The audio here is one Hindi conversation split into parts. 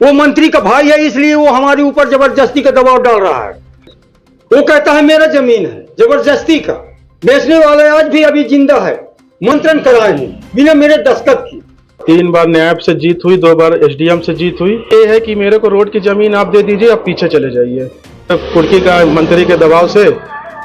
वो मंत्री का भाई है, इसलिए वो हमारे ऊपर जबरदस्ती का दबाव डाल रहा है। वो कहता है मेरा जमीन है, जबरदस्ती का। बेचने वाले आज भी अभी जिंदा है, मंत्रण कराए हैं बिना मेरे दस्तखत की। 3 बार न्यायालय से जीत हुई, 2 बार एसडीएम से जीत हुई। ये है कि मेरे को रोड की जमीन आप दे दीजिए, आप पीछे चले जाइए। कुर्की का मंत्री के दबाव से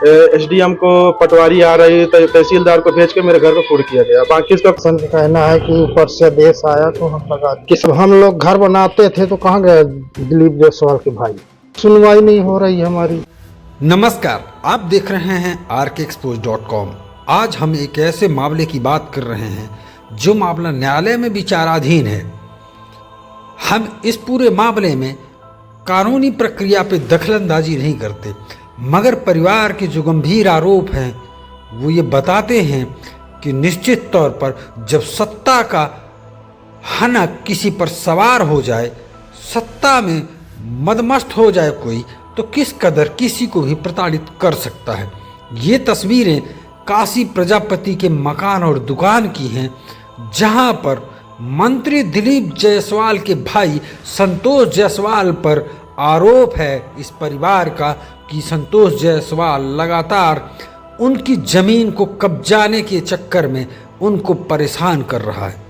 एसडीएम को पटवारी आ रही, तहसीलदार को भेज के मेरे घर को फूड किया गया। बाकी इसका कहना है कि ऊपर से देश आया तो हम लगा किस हम लोग घर बनाते थे तो कहाँ गए दिलीप जायसवाल के भाई। सुनवाई नहीं हो रही हमारी। नमस्कार, आप देख रहे हैं RKExposed.com। आज हम एक ऐसे मामले की बात कर रहे हैं जो मामला न्यायालय में विचाराधीन है। हम इस पूरे मामले में कानूनी प्रक्रिया पे दखलंदाजी नहीं करते, मगर परिवार के जो गंभीर आरोप हैं वो ये बताते हैं कि निश्चित तौर पर जब सत्ता का हनक किसी पर सवार हो जाए, सत्ता में मदमस्त हो जाए कोई, तो किस कदर किसी को भी प्रताड़ित कर सकता है। ये तस्वीरें काशी प्रजापति के मकान और दुकान की हैं, जहां पर मंत्री दिलीप जायसवाल के भाई संतोष जायसवाल पर आरोप है इस परिवार का कि संतोष जायसवाल लगातार उनकी जमीन को कब्जाने के चक्कर में उनको परेशान कर रहा है।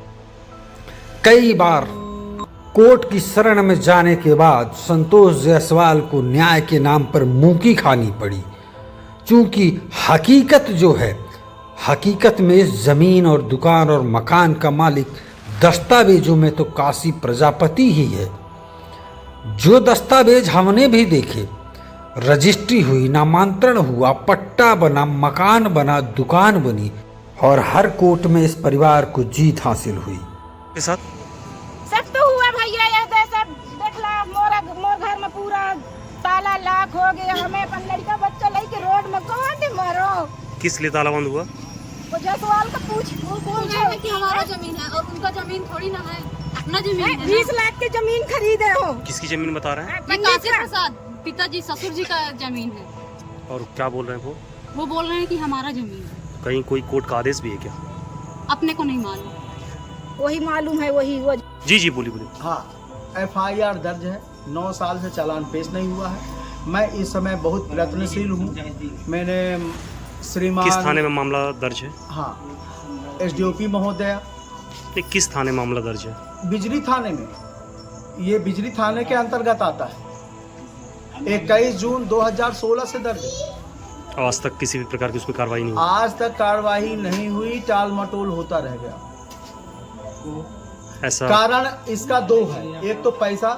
कई बार कोर्ट की शरण में जाने के बाद संतोष जायसवाल को न्याय के नाम पर मुंह खानी पड़ी, क्योंकि हकीकत जो है, हकीकत में इस जमीन और दुकान और मकान का मालिक दस्तावेजों में तो काशी प्रजापति ही है। जो दस्तावेज हमने भी देखे, रजिस्ट्री हुई, नामांतरण हुआ, पट्टा बना, मकान बना, दुकान बनी और हर कोर्ट में इस परिवार को जीत हासिल हुई। सब तो हुआ भैया, ये सब देख ला, मोर घर में पूरा ताला लाख हो गया। हमें अपन लड़का बच्चा लेके रोड में कहाँ से मरो। किस लिए ताला बंद हुआ? वो जायसवाल का वो बोल रहे हैं कि हमारा जमीन है और उनका जमीन थोड़ी ना है, अपना जमीन है। 20 लाख की जमीन खरीदे हो। किसकी जमीन बता रहे हैं? काशी प्रसाद पिताजी ससुर जी का जमीन है। और क्या बोल रहे हैं वो बोल रहे हैं कि हमारा जमीन है। कहीं कोई कोर्ट का आदेश भी है क्या? अपने को नहीं मालूम। वही मालूम है, वही वो। जी बोलिए। हाँ, FIR दर्ज है, 9 साल से चालान पेश नहीं हुआ है। मैं इस समय बहुत प्रयत्नशील हूँ। मैंने श्रीमान किस थाने में मामला दर्ज है? हाँ, SDOP महोदय। किस थाने मामला दर्ज है? बिजली थाने में। ये बिजली थाने के अंतर्गत आता है। 21 जून 2016 से दर्ज है। आज तक किसी भी प्रकार की उस पर कार्रवाई नहीं हुई? आज तक कार्रवाई नहीं हुई, टाल मटोल होता रह गया। ऐसा कारण इसका 2 है, एक तो पैसा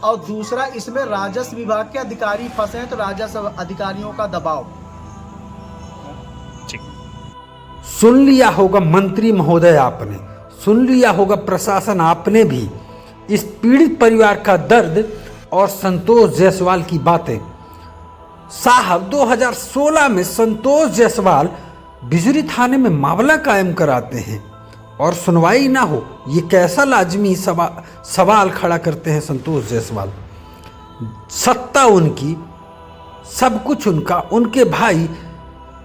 और दूसरा इसमें राजस्व विभाग के अधिकारी फंसे हैं, तो राजस्व अधिकारियों का दबाव। सुन लिया होगा मंत्री महोदय आपने, सुन लिया होगा प्रशासन आपने भी इस पीड़ित परिवार का दर्द और संतोष जायसवाल की बातें। साहब 2016 में संतोष जायसवाल बिजली थाने में मामला कायम कराते हैं और सुनवाई ना हो, ये कैसा लाजमी सवाल खड़ा करते हैं संतोष जायसवाल। सत्ता उनकी, सब कुछ उनका, उनके भाई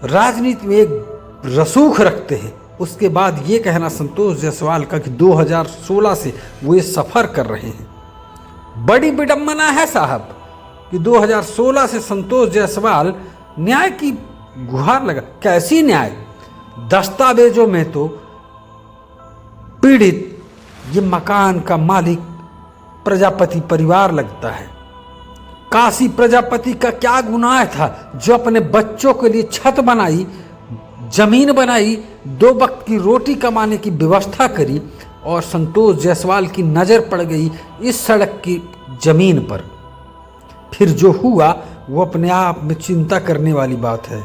राजनीति में एक रसूख रखते हैं। उसके बाद ये कहना संतोष जायसवाल का कि 2016 से वो ये सफ़र कर रहे हैं, बड़ी विडम्बना है साहब कि 2016 से संतोष जायसवाल न्याय की गुहार लगा। कैसी न्याय? दस्तावेजों में तो पीड़ित ये मकान का मालिक प्रजापति परिवार लगता है। काशी प्रजापति का क्या गुनाह था जो अपने बच्चों के लिए छत बनाई, जमीन बनाई, 2 वक्त की रोटी कमाने की व्यवस्था करी, और संतोष जायसवाल की नज़र पड़ गई इस सड़क की जमीन पर। फिर जो हुआ वो अपने आप में चिंता करने वाली बात है।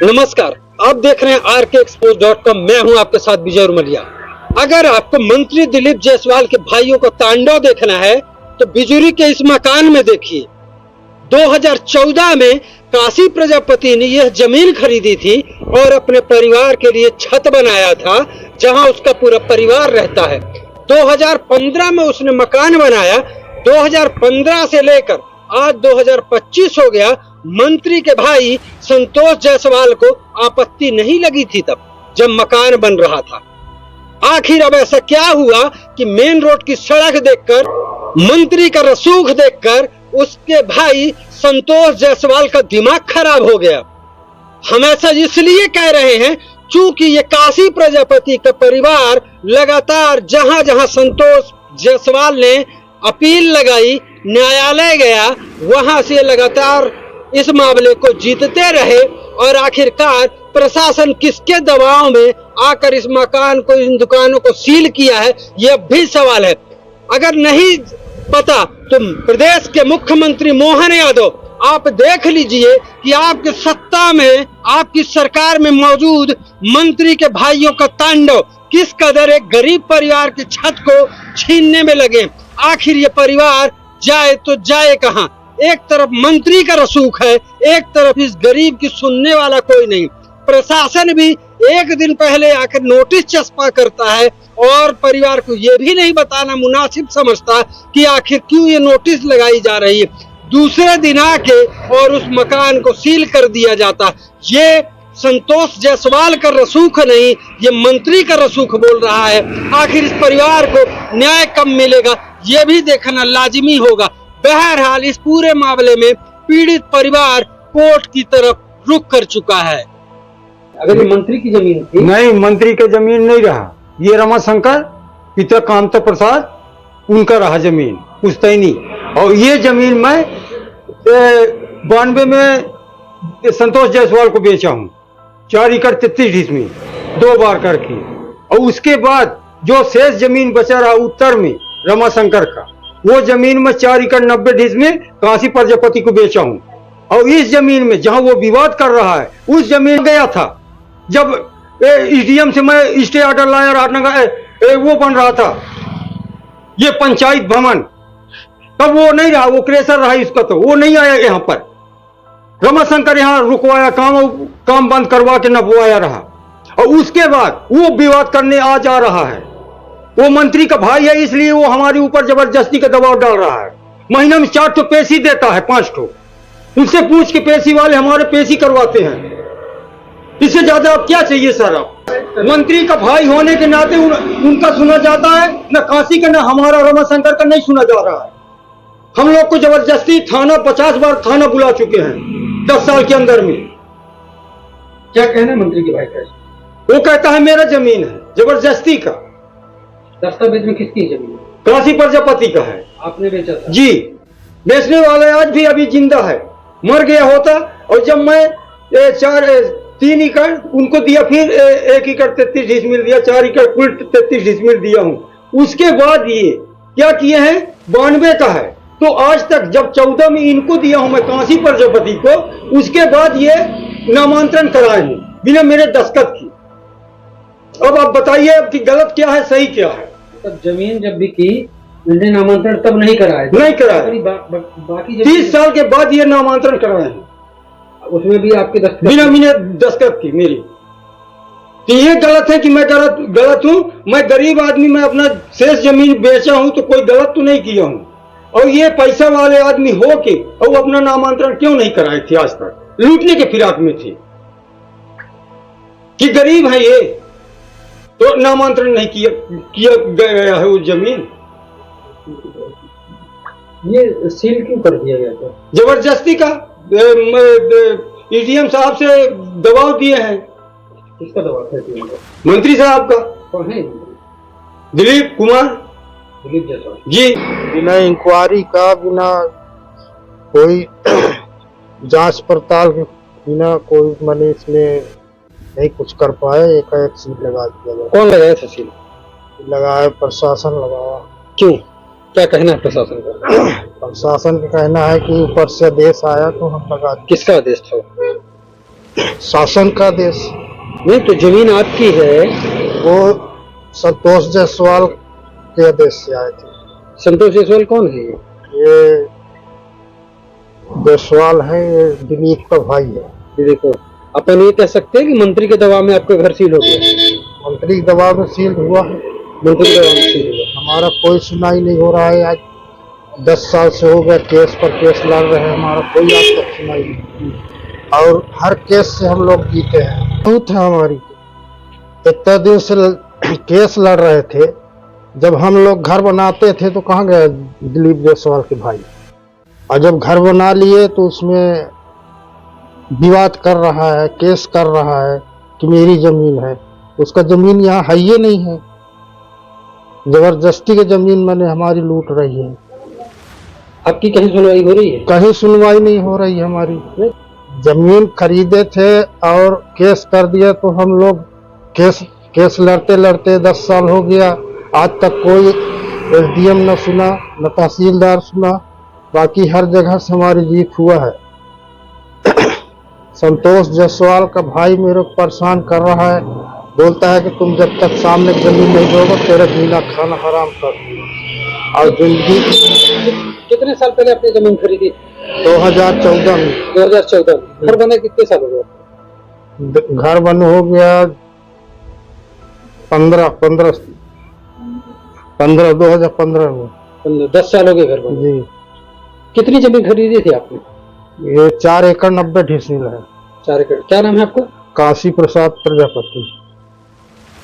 नमस्कार, आप देख रहे हैं RKExposed.com। मैं हूं आपके साथ विजय उमरिया। अगर आपको मंत्री दिलीप जायसवाल के भाइयों को तांडव देखना है तो बिजुरी के इस मकान में देखिए। 2014 में काशी प्रजापति ने यह जमीन खरीदी थी और अपने परिवार के लिए छत बनाया था, जहां उसका पूरा परिवार रहता है। 2015 में उसने मकान बनाया। 2015 से लेकर आज 2025 हो गया। मंत्री के भाई संतोष जायसवाल को आपत्ति नहीं लगी थी तब जब मकान बन रहा था। आखिर अब ऐसा क्या हुआ कि मेन रोड की सड़क देखकर, मंत्री का रसूख देखकर उसके भाई संतोष जायसवाल का दिमाग खराब हो गया। हम ऐसा इसलिए कह रहे हैं क्योंकि ये काशी प्रजापति का परिवार लगातार जहां जहां संतोष जायसवाल ने अपील लगाई, न्यायालय गया, वहां से लगातार इस मामले को जीतते रहे और आखिरकार प्रशासन किसके दबाव में आकर इस मकान को, इन दुकानों को सील किया है, ये अब भी सवाल है। अगर नहीं पता तो प्रदेश के मुख्यमंत्री मोहन यादव, आप देख लीजिए कि आपके सत्ता में, आपकी सरकार में मौजूद मंत्री के भाइयों का तांडव किस कदर एक गरीब परिवार की छत को छीनने में लगे। आखिर ये परिवार जाए तो जाए कहां? एक तरफ मंत्री का रसूख है, एक तरफ इस गरीब की सुनने वाला कोई नहीं। प्रशासन भी एक दिन पहले आकर नोटिस चस्पा करता है और परिवार को ये भी नहीं बताना मुनासिब समझता कि आखिर क्यों ये नोटिस लगाई जा रही है। दूसरे दिन आके और उस मकान को सील कर दिया जाता। ये संतोष जायसवाल का रसूख नहीं, ये मंत्री का रसूख बोल रहा है। आखिर इस परिवार को न्याय कब मिलेगा, ये भी देखना लाजिमी होगा। बहरहाल इस पूरे मामले में पीड़ित परिवार कोर्ट की तरफ रुख कर चुका है। अगर ये मंत्री की जमीन थी? नहीं, मंत्री का जमीन नहीं रहा। ये रमाशंकर पिता कांता प्रसाद उनका रहा जमीन, पुश्तैनी। और ये जमीन मैं 92 में संतोष जायसवाल को बेचा हूँ, 4 एकड़ 33 ढिसमी 2 बार करके। और उसके बाद जो शेष जमीन बचा रहा उत्तर में रमाशंकर का, वो जमीन में 4 एकड़ 90 ढिसमी काशी प्रजापति को बेचा हूँ। और इस जमीन में जहां वो विवाद कर रहा है, उस जमीन गया था जब एसडीएम से मैं स्टे ऑर्डर लाया, राजनगर वो बन रहा था ये पंचायत भवन, तब वो नहीं रहा, वो क्रेशर रहा इसका, तो वो नहीं आया यहाँ पर। रमाशंकर यहाँ रुकवाया, काम बंद करवा के नपवाया रहा। और उसके बाद वो विवाद करने आ जा रहा है। वो मंत्री का भाई है, इसलिए वो हमारे ऊपर जबरदस्ती का दबाव डाल रहा है। महीना में 4 ठो पेशी देता है, 5 ठो। उनसे पूछ के पेशी वाले हमारे पेशी करवाते हैं। इससे ज्यादा अब क्या चाहिए सर? आप मंत्री का भाई होने के नाते उनका सुना जाता है, न काशी का, न हमारा रमाशंकर का नहीं सुना जा रहा है। हम लोग को जबरदस्ती थाना 50 बार थाना बुला चुके हैं 10 साल के अंदर में। क्या कहना है मंत्री के भाई का? वो कहता है मेरा जमीन है, जबरदस्ती का। दस्तावेज में किसकी जमीन है? काशी प्रजापति का है। आपने बेचा था? जी, बेचने वाले आज भी अभी जिंदा है, मर गया होता। और जब मैं 3 एकड़ उनको दिया, फिर 1 एकड़ 33 ढिसमिल दिया, 4 एकड़ कुल 33 ढिसमिल दिया हूं। उसके बाद ये क्या किए हैं, 92 का है, तो आज तक जब 14 में इनको दिया हूं मैं काशी प्रजापति को, उसके बाद ये नामांतरण कराए हैं बिना मेरे दस्तखत की। अब आप बताइए अब कि गलत क्या है, सही क्या है? तब जमीन जब बिकी, इन्हें नामांतरण तब नहीं कराया? नहीं कराया। बाकी 30 साल के बाद ये नामांतरण कराए हैं, उसमें भी आपके दस्तखत? बिना मैंने दस्तखत की मेरी। तो ये गलत है कि मैं गलत हूं? मैं गरीब आदमी, मैं अपना शेष जमीन बेचा हूं, तो कोई गलत तो नहीं किया हूं। और ये पैसा वाले आदमी हो के और अपना नामांतरण क्यों नहीं कराए थे आज तक? लूटने के फिराक में थे कि गरीब है ये, तो नामांतरण नहीं किया गया है वो जमीन। ये सील क्यों कर दिया गया था? जबरदस्ती का एडीएम साहब से दबाव दिए हैं। किसका दबाव था? मंत्री साहब का। कौन है? दिलीप कुमार। दिलीप जायसवाल जी। बिना इंक्वायरी का, बिना कोई जांच पड़ताल के, बिना कोई मने इसमें नहीं कुछ कर पाए, एक सील लगा दिया गया। कौन लगाया था सील? लगाया प्रशासन लगाया। क्यों, क्या कहना है प्रशासन का? प्रशासन का कहना है कि ऊपर से आदेश आया तो हम लगा दिए। किसका आदेश था? शासन का आदेश। नहीं तो जमीन आपकी है। वो संतोष जायसवाल के आदेश से आए थे। संतोष जायसवाल कौन है? ये जायसवाल है, ये दिलीप का भाई है। देखो, अपन ये कह सकते हैं कि मंत्री के दबाव में आपका घर सील हो गया? मंत्री के दबाव में सील हुआ है। मंत्री के दबाव में सील हुआ। हमारा कोई सुनाई नहीं हो रहा है। आज 10 साल से हो गया, केस पर केस लड़ रहे हैं, हमारा कोई आज तक सुनाई नहीं। और हर केस से हम लोग जीते हैं। बहुत है हमारी, इतना दिन से केस लड़ रहे थे। जब हम लोग घर बनाते थे तो कहाँ गए दिलीप जायसवाल के भाई, और जब घर बना लिए तो उसमें विवाद कर रहा है, केस कर रहा है कि मेरी जमीन है। उसका जमीन यहाँ है ही नहीं है, जबरदस्ती की जमीन मैंने हमारी लूट रही है। आपकी कहीं सुनवाई हो रही है? कहीं सुनवाई नहीं हो रही है हमारी। जमीन खरीदे थे और केस कर दिया, तो हम लोग केस लड़ते लड़ते 10 साल हो गया, आज तक कोई एसडीएम न सुना, न तहसीलदार सुना। बाकी हर जगह से हमारी जीत हुआ है। संतोष जायसवाल का भाई मेरे को परेशान कर रहा है, बोलता है कि तुम जब तक सामने जमीन नहीं दोगे तेरा जीना खाना हराम कर दूंगा। और जिंदगी कितने साल पहले आपने जमीन खरीदी? 2014 में। 2014 में। घर बने कितने साल हो गए? घर बन हो गया 2015 में। 10 साल हो गए घर बने। जी। कितनी जमीन खरीदी थी आपने? ये 4 एकड़ 90 डिसमिल है। 4 एकड़। क्या नाम है आपको? काशी प्रसाद प्रजापति।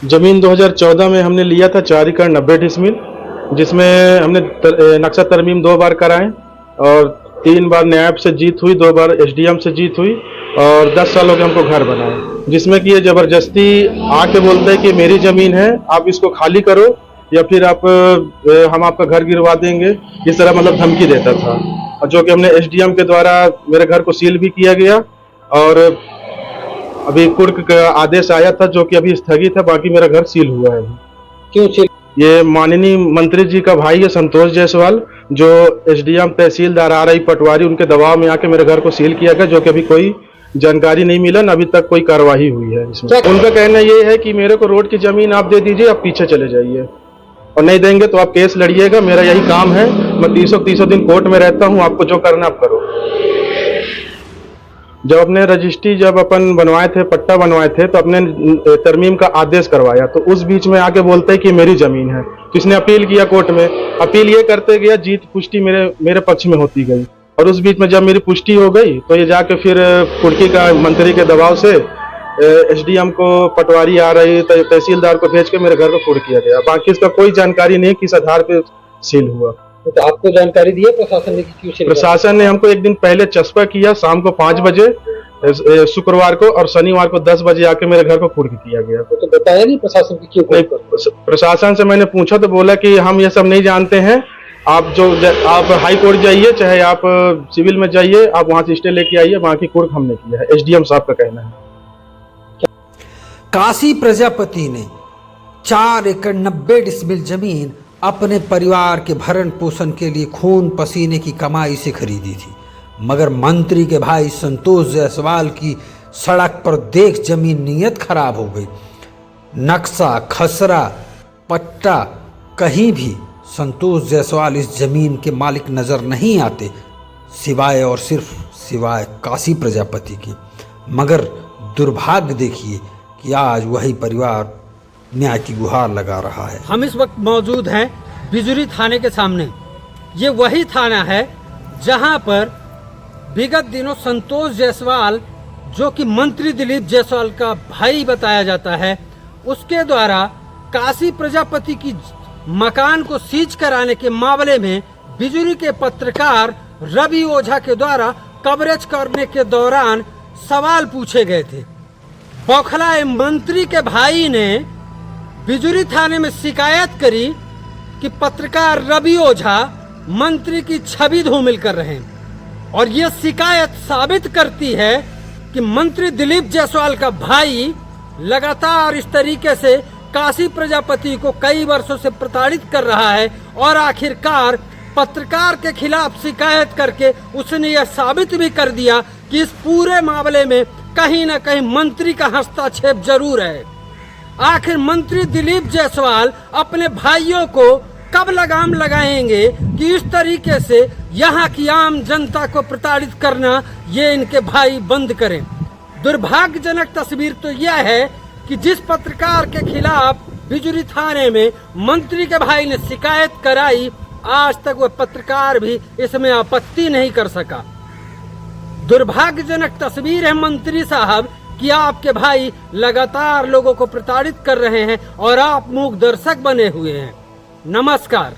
जमीन 2014 में हमने लिया था 4 एकड़ 90 डिसमिल, जिसमें हमने नक्शा तरमीम 2 बार कराए और 3 बार न्यायालय से जीत हुई, 2 बार एसडीएम से जीत हुई और 10 साल हो गए हमको घर बनाए। जिसमें कि ये जबरदस्ती आके बोलते हैं कि मेरी जमीन है, आप इसको खाली करो या फिर हम आपका घर गिरवा देंगे, इस तरह मतलब धमकी देता था। और जो कि हमने एसडीएम के द्वारा मेरे घर को सील भी किया गया और अभी कुर्क का आदेश आया था जो कि अभी स्थगित है, बाकी मेरा घर सील हुआ है। क्यों सील? ये माननीय मंत्री जी का भाई है संतोष जायसवाल, जो एसडीएम तहसीलदार RI पटवारी, उनके दबाव में आके मेरे घर को सील किया गया, जो कि अभी कोई जानकारी नहीं मिला, न अभी तक कोई कार्रवाई हुई है इसमें। उनका कहना ये है कि मेरे को रोड की जमीन आप दे दीजिए, आप पीछे चले जाइए, और नहीं देंगे तो आप केस लड़िएगा, मेरा यही काम है, मैं 30 दिन कोर्ट में रहता हूँ, आपको जो करना आप करो। जब अपने रजिस्ट्री अपन बनवाए थे, पट्टा बनवाए थे, तो अपने तरमीम का आदेश करवाया, तो उस बीच में आके बोलते हैं कि मेरी जमीन है। तो इसने अपील किया कोर्ट में, अपील ये करते गया, जीत पुष्टि मेरे पक्ष में होती गई, और उस बीच में जब मेरी पुष्टि हो गई तो ये जाके फिर कुर्की का मंत्री के दबाव से एसडीएम को, पटवारी RI तहसीलदार को भेज के मेरे घर को फोड़ किया गया। बाकी इसका कोई जानकारी नहीं किस आधार पे सील हुआ। तो आपको जानकारी दी है प्रशासन ने कि क्यों सील? प्रशासन ने हमको एक दिन पहले चस्पा किया, शाम को 5 बजे शुक्रवार को, और शनिवार को 10 बजे आके मेरे घर को कुर्क किया गया। तो बताया नहीं प्रशासन की क्यों? नहीं, प्रशासन से मैंने पूछा तो बोला कि हम ये सब नहीं जानते हैं, आप हाई कोर्ट जाइए, चाहे आप सिविल में जाइए, आप वहां से स्टे लेके आइए, वहां की कुर्क हमने किया है, एसडीएम साहब का कहना है। काशी प्रजापति ने 4 एकड़ 90 डिसमिल जमीन अपने परिवार के भरण पोषण के लिए खून पसीने की कमाई से खरीदी थी, मगर मंत्री के भाई संतोष जायसवाल की सड़क पर देख जमीन नीयत खराब हो गई। नक्शा, खसरा, पट्टा, कहीं भी संतोष जायसवाल इस जमीन के मालिक नजर नहीं आते, सिवाय काशी प्रजापति की। मगर दुर्भाग्य देखिए कि आज वही परिवार न्याय की गुहार लगा रहा है। हम इस वक्त मौजूद हैं बिजुरी थाने के सामने। ये वही थाना है जहां पर विगत दिनों संतोष जायसवाल, जो कि मंत्री दिलीप जायसवाल का भाई बताया जाता है, उसके द्वारा काशी प्रजापति की मकान को सीज कराने के मामले में बिजुरी के पत्रकार रवि ओझा के द्वारा कवरेज करने के दौरान सवाल पूछे गए थे। बौखलाए मंत्री के भाई ने बिजुरी थाने में शिकायत करी कि पत्रकार रवि ओझा मंत्री की छवि धूमिल कर रहे हैं, और यह शिकायत साबित करती है कि मंत्री दिलीप जायसवाल का भाई लगातार इस तरीके से काशी प्रजापति को कई वर्षों से प्रताड़ित कर रहा है, और आखिरकार पत्रकार के खिलाफ शिकायत करके उसने यह साबित भी कर दिया कि इस पूरे मामले में कहीं न कहीं मंत्री का हस्तक्षेप जरूर है। आखिर मंत्री दिलीप जायसवाल अपने भाइयों को कब लगाम लगाएंगे कि इस तरीके से यहाँ की आम जनता को प्रताड़ित करना ये इनके भाई बंद करें। दुर्भाग्यजनक तस्वीर तो यह है कि जिस पत्रकार के खिलाफ बिजुरी थाने में मंत्री के भाई ने शिकायत कराई, आज तक वह पत्रकार भी इसमें आपत्ति नहीं कर सका। दुर्भाग्यजनक तस्वीर है मंत्री साहब कि आपके भाई लगातार लोगों को प्रताड़ित कर रहे हैं और आप मूक दर्शक बने हुए हैं। नमस्कार।